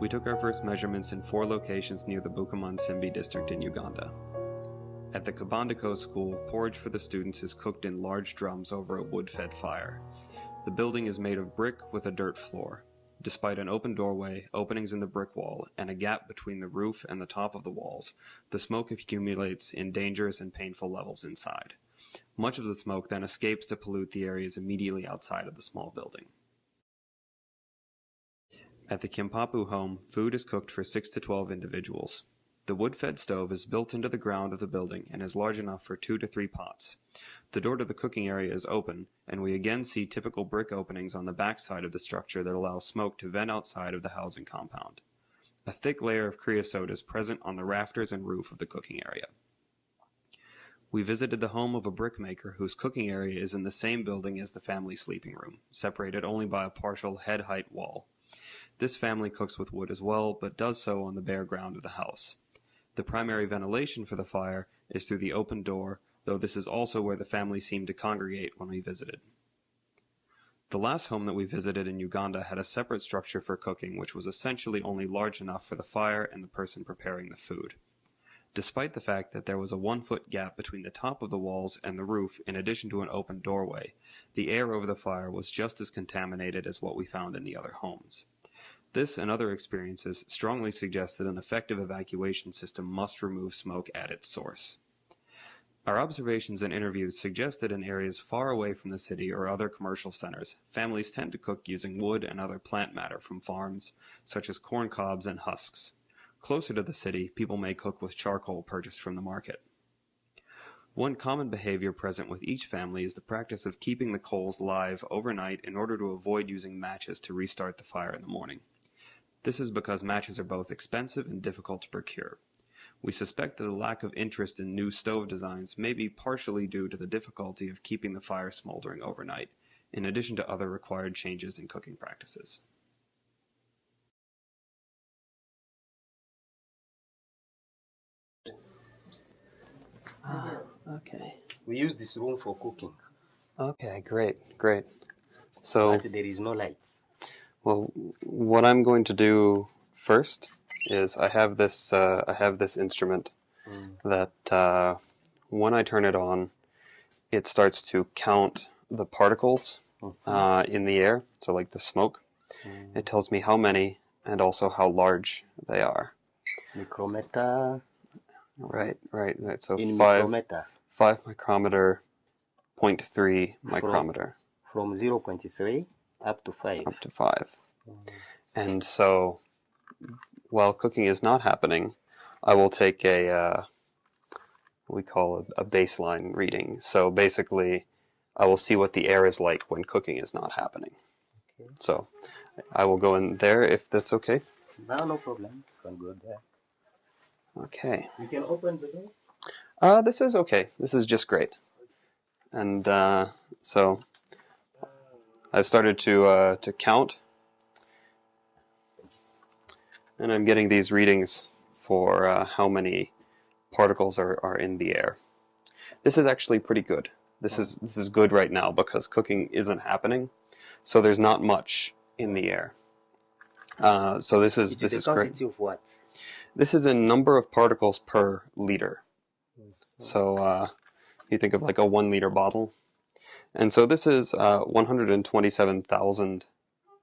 We took our first measurements in 4 locations near the Bukaman-Simbi district in Uganda. At the Kabandiko school, porridge for the students is cooked in large drums over a wood-fed fire. The building is made of brick with a dirt floor. Despite an open doorway, openings in the brick wall, and a gap between the roof and the top of the walls, the smoke accumulates in dangerous and painful levels inside. Much of the smoke then escapes to pollute the areas immediately outside of the small building. At the Kimpapu home, food is cooked for 6 to 12 individuals. The wood-fed stove is built into the ground of the building and is large enough for 2 to 3 pots. The door to the cooking area is open, and we again see typical brick openings on the back side of the structure that allow smoke to vent outside of the housing compound. A thick layer of creosote is present on the rafters and roof of the cooking area. We visited the home of a brickmaker whose cooking area is in the same building as the family sleeping room, separated only by a partial head-height wall. This family cooks with wood as well, but does so on the bare ground of the house. The primary ventilation for the fire is through the open door, though this is also where the family seemed to congregate when we visited. The last home that we visited in Uganda had a separate structure for cooking, which was essentially only large enough for the fire and the person preparing the food. Despite the fact that there was a 1-foot gap between the top of the walls and the roof in addition to an open doorway, the air over the fire was just as contaminated as what we found in the other homes. This and other experiences strongly suggest that an effective evacuation system must remove smoke at its source. Our observations and interviews suggest that in areas far away from the city or other commercial centers, families tend to cook using wood and other plant matter from farms, such as corn cobs and husks. Closer to the city, people may cook with charcoal purchased from the market. One common behavior present with each family is the practice of keeping the coals live overnight in order to avoid using matches to restart the fire in the morning. This is because matches are both expensive and difficult to procure. We suspect that the lack of interest in new stove designs may be partially due to the difficulty of keeping the fire smoldering overnight, in addition to other required changes in cooking practices. Okay. We use this room for cooking. Okay, great. So, but there is no light. Well, what I'm going to do first is I have this instrument that when I turn it on, it starts to count the particles in the air, so like the smoke. It tells me how many and also how large they are. Micrometer. Right. So in 5 micrometer. 5 micrometer, 0.3 micrometer. From 0.3 up to 5. Up to 5. And so, while cooking is not happening, I will take a we call a baseline reading. So basically, I will see what the air is like when cooking is not happening. Okay. So I will go in there if that's okay. No problem. You can go there. Okay. You can open the door? This is okay. This is just great. And so I've started to count, and I'm getting these readings for how many particles are in the air. This is actually pretty good. This is good right now because cooking isn't happening, so there's not much in the air. So this is the great. quantity of what? This is a number of particles per liter. So you think of like a 1 liter bottle. And so this is 127,000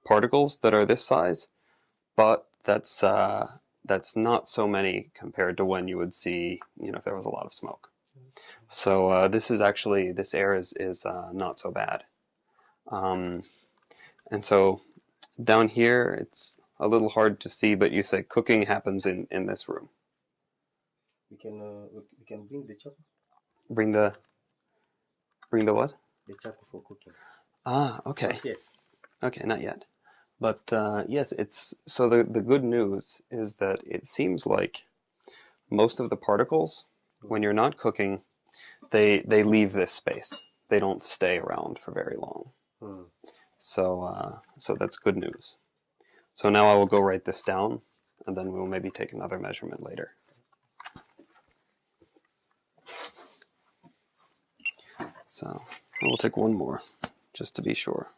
particles that are this size, but that's not so many compared to when you would see, if there was a lot of smoke. So this air is not so bad. And so down here, it's a little hard to see, but you say cooking happens in this room. We can bring the charcoal. Bring the what? The charcoal for cooking. Okay. Not yet. Okay, not yet. But yes, so the good news is that it seems like most of the particles, when you're not cooking, they leave this space. They don't stay around for very long. So that's good news. So now I will go write this down, and then we'll maybe take another measurement later. So we'll take one more, just to be sure.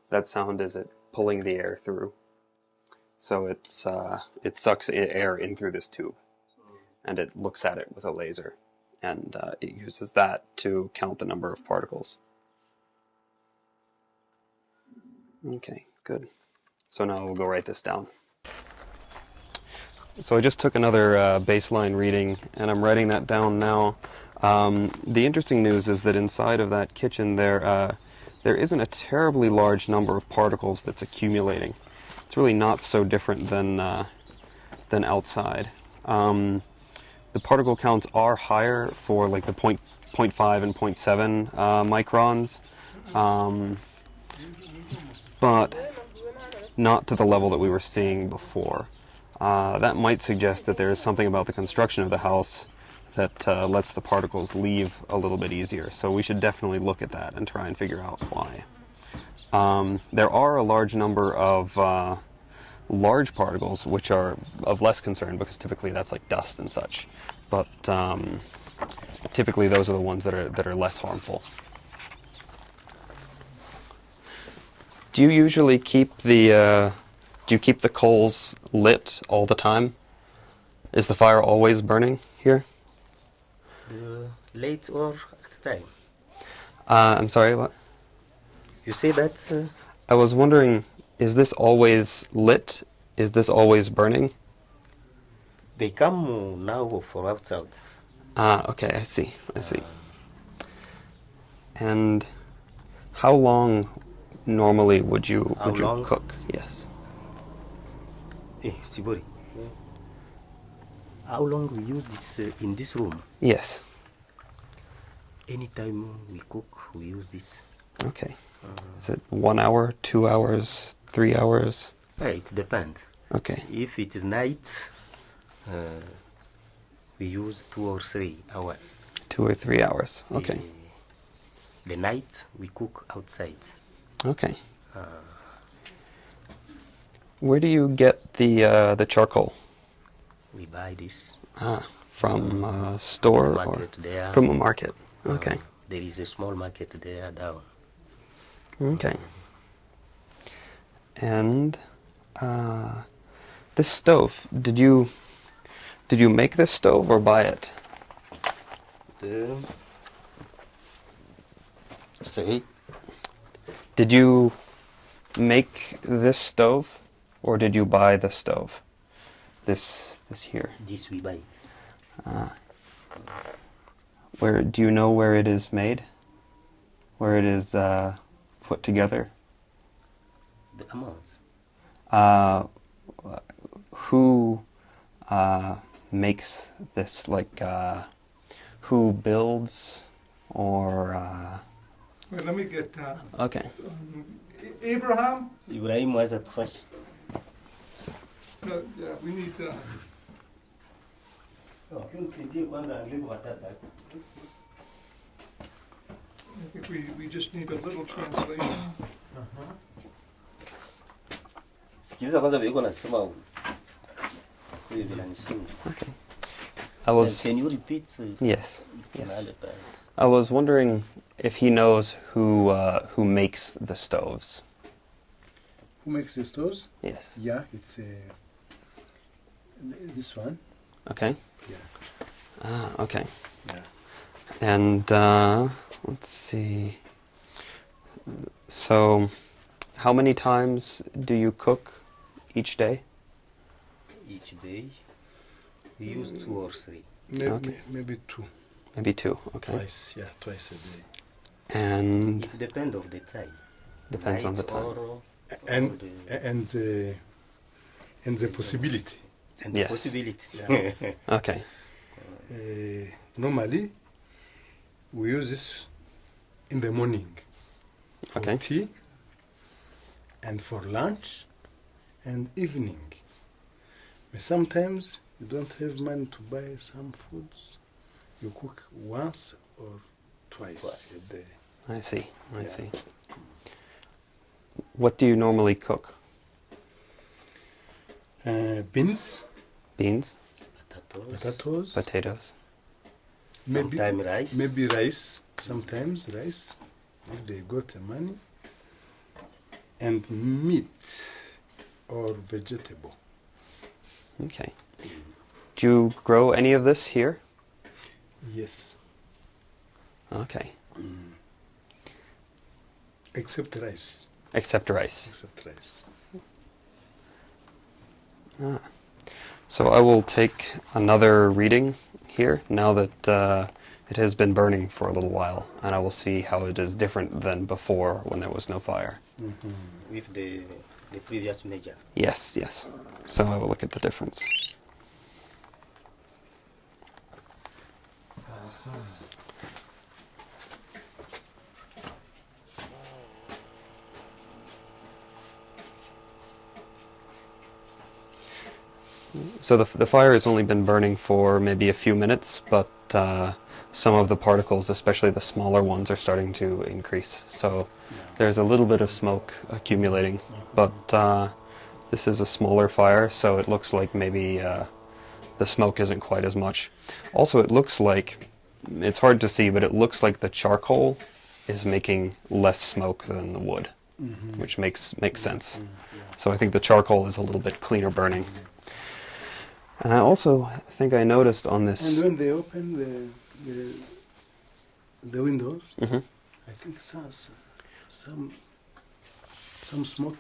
That sound is it pulling the air through. So it sucks air in through this tube, and it looks at it with a laser, and it uses that to count the number of particles. Okay, good. So now we'll go write this down. So I just took another baseline reading, and I'm writing that down now. The interesting news is that inside of that kitchen there isn't a terribly large number of particles that's accumulating. It's really not so different than outside. The particle counts are higher for like the 0.5 and 0.7 microns, but not to the level that we were seeing before. That might suggest that there is something about the construction of the house that lets the particles leave a little bit easier. So we should definitely look at that and try and figure out why. There are a large number of large particles which are of less concern because typically that's like dust and such. But typically those are the ones that are less harmful. Do you usually keep the coals lit all the time? Is the fire always burning here? Late or at time? I'm sorry, what? You say that? I was wondering, is this always lit? Is this always burning? They come now for outside. Okay, I see. And how long normally would you cook? Yes. Sibori. How long we use this in this room? Yes. Anytime we cook, we use this. Okay. Is it 1 hour, 2 hours, 3 hours? It depends. Okay. If it is night, we use 2 or 3 hours. 2 or 3 hours. Okay. The night we cook outside. Okay. Where do you get the charcoal? We buy this. From a store or there. From a market? Okay. There is a small market there down. Okay. And this stove, did you make this stove or buy it? Say? Did you make this stove or did you buy the stove? This here. This we buy. Where do you know where it is made? Where it is put together? The amounts. Who makes this? Like who builds or? Wait, let me get. Okay. Abraham. Ibrahim was at first. Yeah, we need. I think we just need a little translation. Sikiza kwanza biko nasema Okay. I was. Can you repeat? Yes. I was wondering if he knows who makes the stoves. Who makes the stoves? Yes. Yeah, it's this one. Okay. Yeah. Okay. Yeah. And let's see. So, how many times do you cook each day? Each day, we use 2 or 3. Maybe 2. Maybe 2. Okay. Twice a day. And it depends of the time. Depends on the time. And the possibility. And the possibility. Yeah. Okay. Normally, we use this in the morning for tea and for lunch and evening. But sometimes you don't have money to buy some foods. You cook once or twice a day. I see. What do you normally cook? Beans. Beans. Potatoes. Sometimes rice. Maybe rice. Sometimes rice. If they got the money. and meat or vegetable. Okay. Do you grow any of this here? Yes, Okay. except rice. Except rice. Except rice. So I will take another reading here now that it has been burning for a little while, and I will see how it is different than before when there was no fire. With the previous measure. Yes, yes. So I will look at the difference. So the fire has only been burning for maybe a few minutes, but some of the particles, especially the smaller ones, are starting to increase. So there's a little bit of smoke accumulating, but this is a smaller fire, so it looks like maybe the smoke isn't quite as much. Also, it looks like, it's hard to see, but it looks like the charcoal is making less smoke than the wood, which makes sense. So I think the charcoal is a little bit cleaner burning. And I also think I noticed on this... And when they open the windows, Mhm. I think some smoke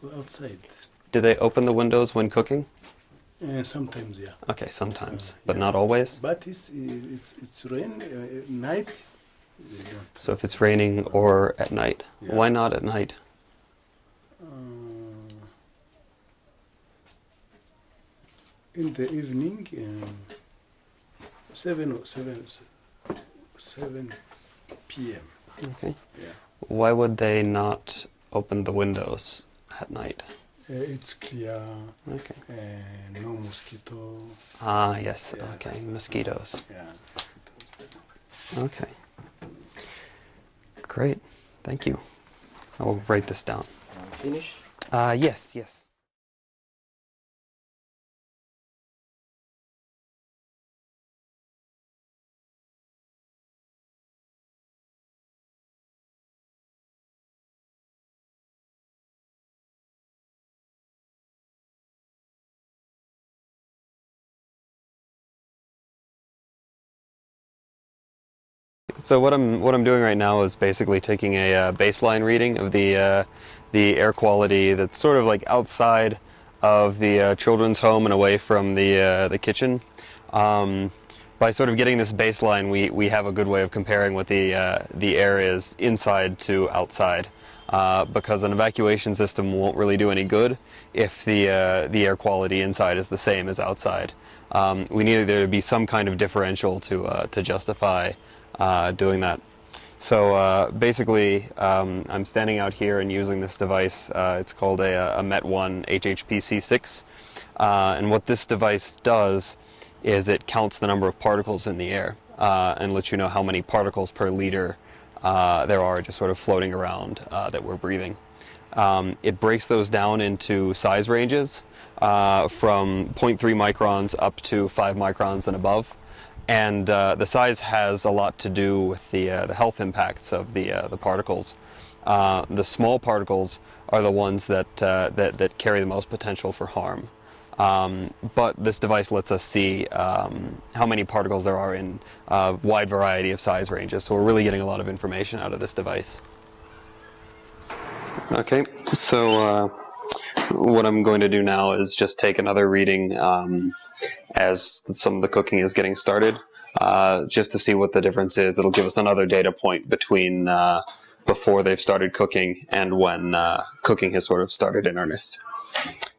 go outside. Do they open the windows when cooking? Sometimes, yeah. Okay, sometimes, but yeah. not always. But it's rain night. They don't. So if it's raining or at night, Yeah. why not at night? In the evening, 7 p.m. Okay. Yeah. Why would they not open the windows at night? It's clear, Okay. no mosquito. Ah, yes. Yeah. Okay, mosquitoes. Yeah. Okay. Great. Thank you. I will write this down. Finish? Yes, yes. So what I'm doing right now is basically taking a baseline reading of the air quality that's sort of like outside of the children's home and away from the kitchen. By sort of getting this baseline, we have a good way of comparing what the air is inside to outside. Because an evacuation system won't really do any good if the air quality inside is the same as outside. We need there to be some kind of differential to justify doing that. So basically, I'm standing out here and using this device. It's called a MET1 HHPC6, and what this device does is it counts the number of particles in the air and lets you know how many particles per liter there are just sort of floating around that we're breathing. It breaks those down into size ranges from 0.3 microns up to 5 microns and above. And the size has a lot to do with the health impacts of the particles. The small particles are the ones that carry the most potential for harm. But this device lets us see how many particles there are in a wide variety of size ranges. So we're really getting a lot of information out of this device. Okay, so what I'm going to do now is just take another reading as some of the cooking is getting started, just to see what the difference is. It'll give us another data point between before they've started cooking and when cooking has sort of started in earnest.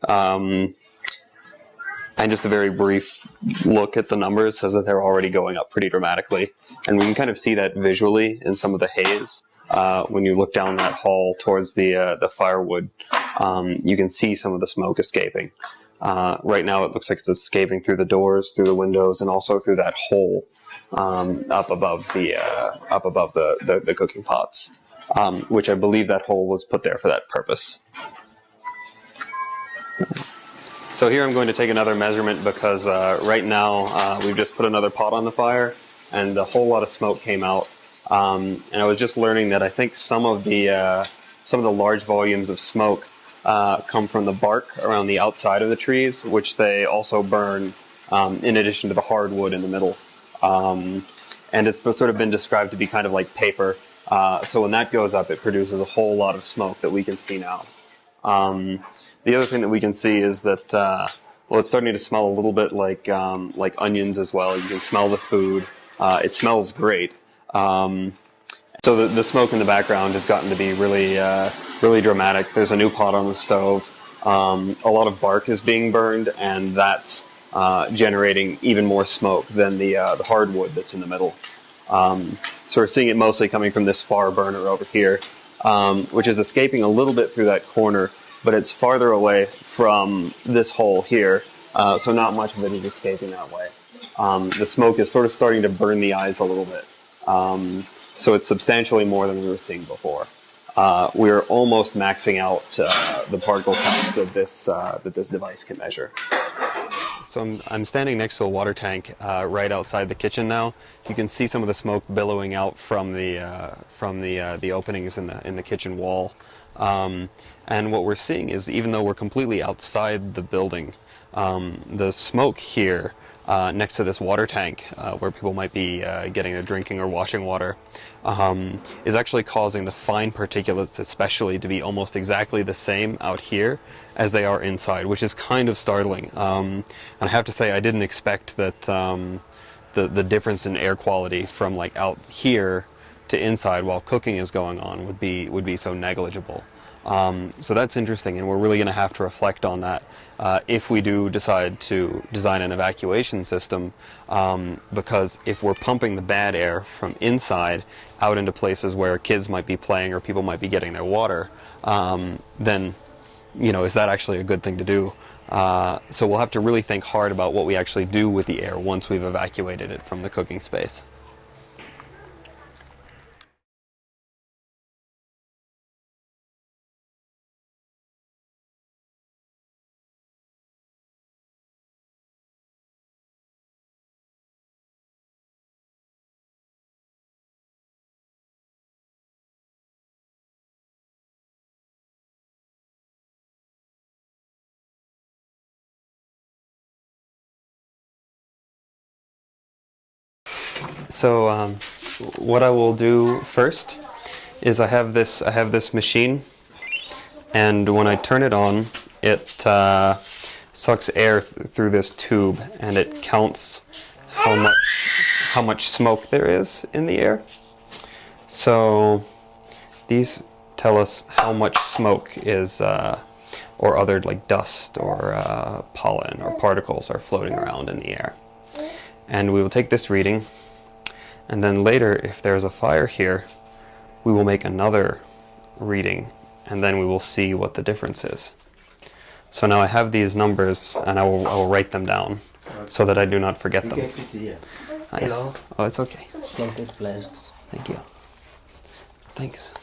And just a very brief look at the numbers says that they're already going up pretty dramatically. And we can kind of see that visually in some of the haze. When you look down that hall towards the firewood, you can see some of the smoke escaping. Right now it looks like it's escaping through the doors, through the windows, and also through that hole up above the cooking pots, which I believe that hole was put there for that purpose. So here I'm going to take another measurement because right now we've just put another pot on the fire and a whole lot of smoke came out. And I was just learning that I think some of the some of the large volumes of smoke come from the bark around the outside of the trees, which they also burn in addition to the hardwood in the middle. And it's sort of been described to be kind of like paper. So when that goes up, it produces a whole lot of smoke that we can see now. The other thing that we can see is that, well, it's starting to smell a little bit like onions as well. You can smell the food. It smells great. So the smoke in the background has gotten to be really dramatic. There's a new pot on the stove. A lot of bark is being burned, and that's generating even more smoke than the hardwood that's in the middle. So we're seeing it mostly coming from this far burner over here, which is escaping a little bit through that corner, but it's farther away from this hole here, so not much of it is escaping that way. The smoke is sort of starting to burn the eyes a little bit. So it's substantially more than we were seeing before. We are almost maxing out the particle counts that this device can measure. So I'm standing next to a water tank right outside the kitchen now. You can see some of the smoke billowing out from the openings in the kitchen wall. And what we're seeing is, even though we're completely outside the building, the smoke here next to this water tank, where people might be getting their drinking or washing water, is actually causing the fine particulates especially to be almost exactly the same out here as they are inside, which is kind of startling. And I have to say, I didn't expect that the difference in air quality from like out here to inside while cooking is going on would be so negligible. So that's interesting, and we're really going to have to reflect on that if we do decide to design an evacuation system, because if we're pumping the bad air from inside out into places where kids might be playing or people might be getting their water, then, you know, is that actually a good thing to do? So we'll have to really think hard about what we actually do with the air once we've evacuated it from the cooking space. So what I will do first is I have this machine, and when I turn it on, it sucks air through this tube, and it counts how much smoke there is in the air. So these tell us how much smoke is or other like dust or pollen or particles are floating around in the air. And we will take this reading, and then later, if there's a fire here, we will make another reading, and then we will see what the difference is. So now I have these numbers, and I will write them down so that I do not forget them. You can sit here. Hello. Yes. Oh, it's okay. Contact blessed. Thank you. Thanks.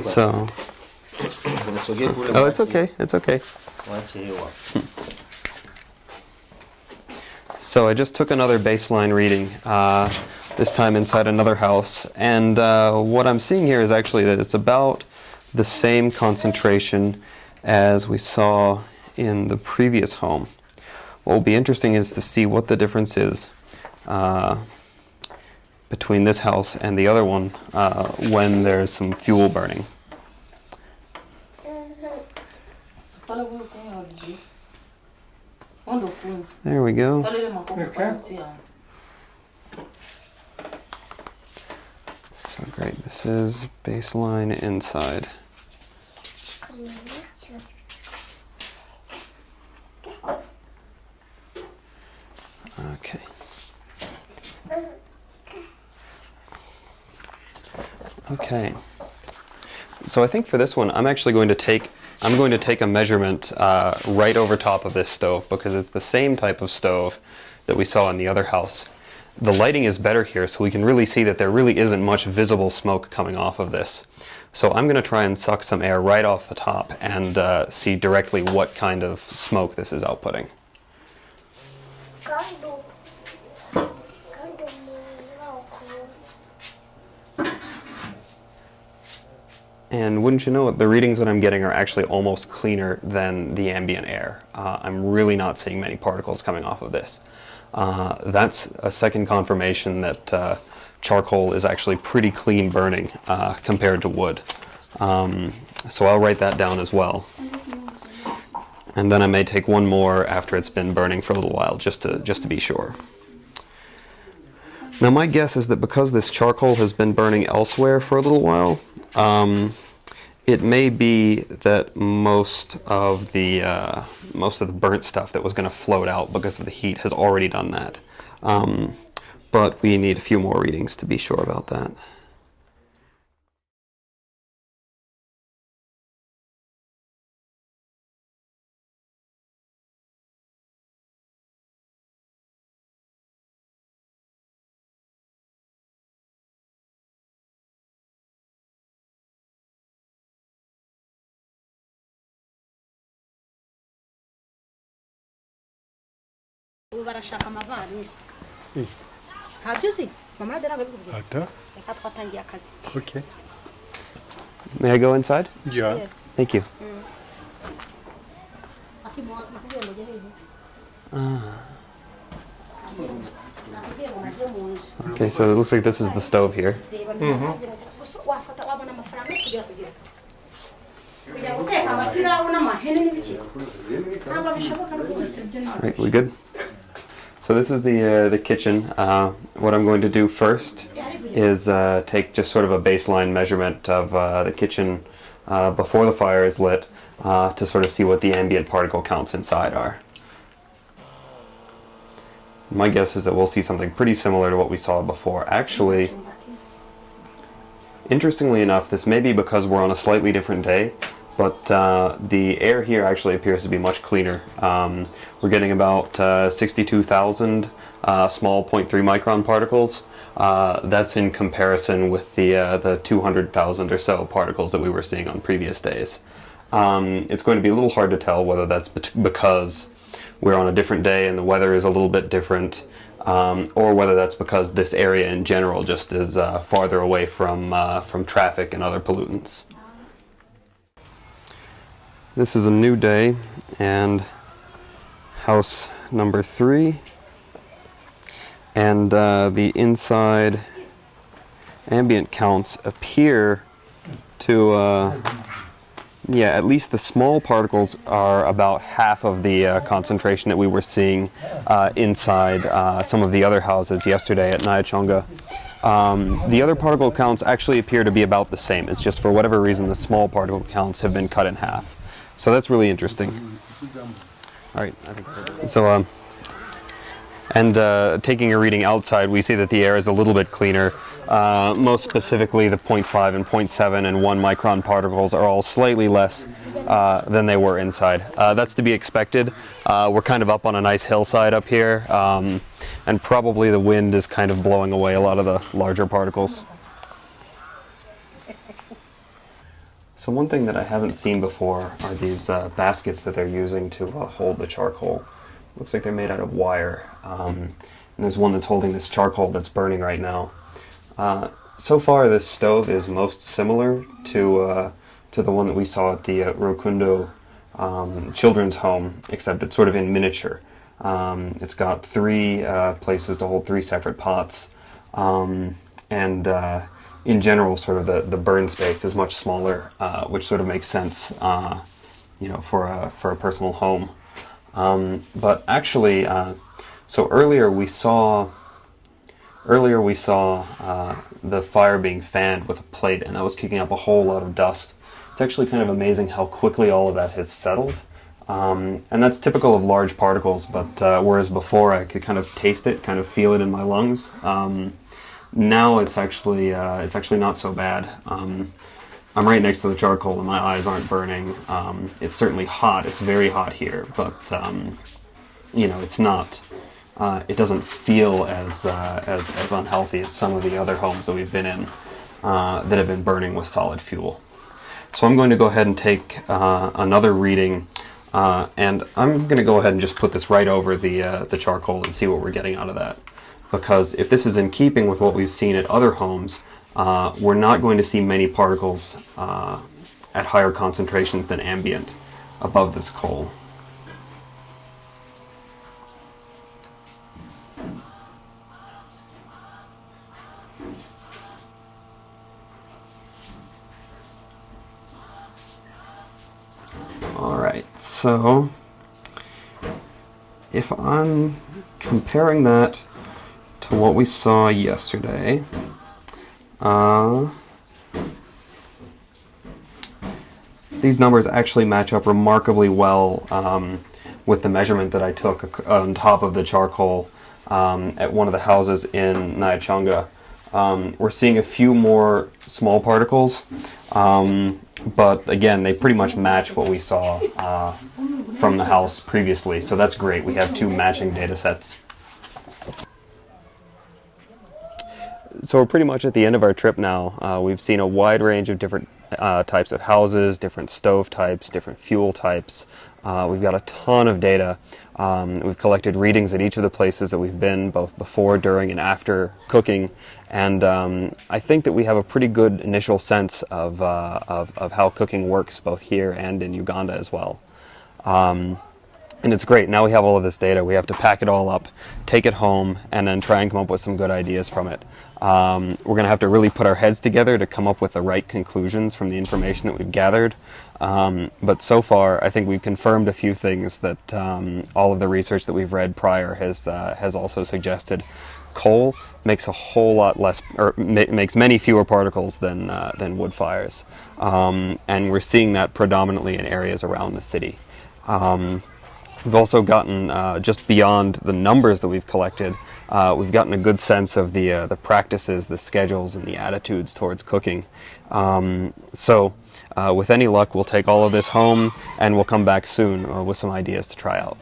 So. Oh, it's okay. It's okay. So I just took another baseline reading, this time inside another house, and what I'm seeing here is actually that it's about the same concentration as we saw in the previous home. What will be interesting is to see what the difference is between this house and the other one when there's some fuel burning. There we go. Okay. So great, this is baseline inside. Okay. Okay. So I think for this one, I'm actually going to take a measurement right over top of this stove, because it's the same type of stove that we saw in the other house. The lighting is better here, so we can really see that there really isn't much visible smoke coming off of this. So I'm going to try and suck some air right off the top and see directly what kind of smoke this is outputting. And wouldn't you know it, the readings that I'm getting are actually almost cleaner than the ambient air. I'm really not seeing many particles coming off of this. That's a second confirmation that charcoal is actually pretty clean burning compared to wood. So I'll write that down as well. And then I may take one more after it's been burning for a little while, just to be sure. Now my guess is that because this charcoal has been burning elsewhere for a little while, it may be that most of the burnt stuff that was going to float out because of the heat has already done that. But we need a few more readings to be sure about that. barashaka amavarisi ntabyo uzi mama nadaraga bikubwira Ata? reka twatangiye akazi. Okay. May I go inside? Yeah. Yes. Thank you. Akimo nakubwiye ngo gere Okay, so it looks like this is the stove here. wafata wabona amafaranga kugira kugira kujya guteka amafirawo n'amahene n'ibiki ntabwo bishoboka rwose ibyo ntabwo. Right, we good? So this is the kitchen. What I'm going to do first is take just sort of a baseline measurement of the kitchen before the fire is lit to sort of see what the ambient particle counts inside are. My guess is that we'll see something pretty similar to what we saw before. Actually, interestingly enough, this may be because we're on a slightly different day, but the air here actually appears to be much cleaner. We're getting about 62,000 small 0.3 micron particles. That's in comparison with the 200,000 or so particles that we were seeing on previous days. It's going to be a little hard to tell whether that's because we're on a different day and the weather is a little bit different, or whether that's because this area in general just is farther away from traffic and other pollutants. This is a new day and house number 3, and the inside ambient counts appear to yeah, at least the small particles are about half of the concentration that we were seeing inside some of the other houses yesterday at Nyachonga. The other particle counts actually appear to be about the same. It's just for whatever reason the small particle counts have been cut in half. So that's really interesting. All right, I think so. Taking a reading outside, we see that the air is a little bit cleaner. Most specifically, the 0.5 and 0.7 and 1 micron particles are all slightly less than they were inside. That's to be expected. We're kind of up on a nice hillside up here, and probably the wind is kind of blowing away a lot of the larger particles. So one thing that I haven't seen before are these baskets that they're using to hold the charcoal. Looks like they're made out of wire. And there's one that's holding this charcoal that's burning right now. So far this stove is most similar to the one that we saw at the Rokundo children's home, except it's sort of in miniature. It's got 3 places to hold 3 separate pots. In general, sort of the burn space is much smaller, which sort of makes sense, you know, for a personal home. But actually, so earlier we saw the fire being fanned with a plate, and that was kicking up a whole lot of dust. It's actually kind of amazing how quickly all of that has settled, and that's typical of large particles. But whereas before I could kind of taste it, kind of feel it in my lungs, now it's actually not so bad. I'm right next to the charcoal and my eyes aren't burning. It's certainly hot. It's very hot here, but you know, it's not. It doesn't feel as unhealthy as some of the other homes that we've been in that have been burning with solid fuel. So I'm going to go ahead and take another reading, and I'm going to go ahead and just put this right over the charcoal and see what we're getting out of that. Because if this is in keeping with what we've seen at other homes, we're not going to see many particles at higher concentrations than ambient above this coal. Alright, so if I'm comparing that to what we saw yesterday, these numbers actually match up remarkably well with the measurement that I took on top of the charcoal at one of the houses in Nyachanga. We're seeing a few more small particles, but again, they pretty much match what we saw from the house previously, so that's great. We have two matching data sets. So we're pretty much at the end of our trip now. We've seen a wide range of different types of houses, different stove types, different fuel types. We've got a ton of data. We've collected readings at each of the places that we've been, both before, during, and after cooking. And I think that we have a pretty good initial sense of how cooking works, both here and in Uganda as well. And it's great. Now we have all of this data. We have to pack it all up, take it home, and then try and come up with some good ideas from it. We're going to have to really put our heads together to come up with the right conclusions from the information that we've gathered. But so far, I think we've confirmed a few things that all of the research that we've read prior has also suggested. Coal makes a whole lot less, or makes many fewer particles than wood fires, and we're seeing that predominantly in areas around the city. We've also gotten, just beyond the numbers that we've collected, we've gotten a good sense of the practices, the schedules, and the attitudes towards cooking. So with any luck, we'll take all of this home, and we'll come back soon with some ideas to try out.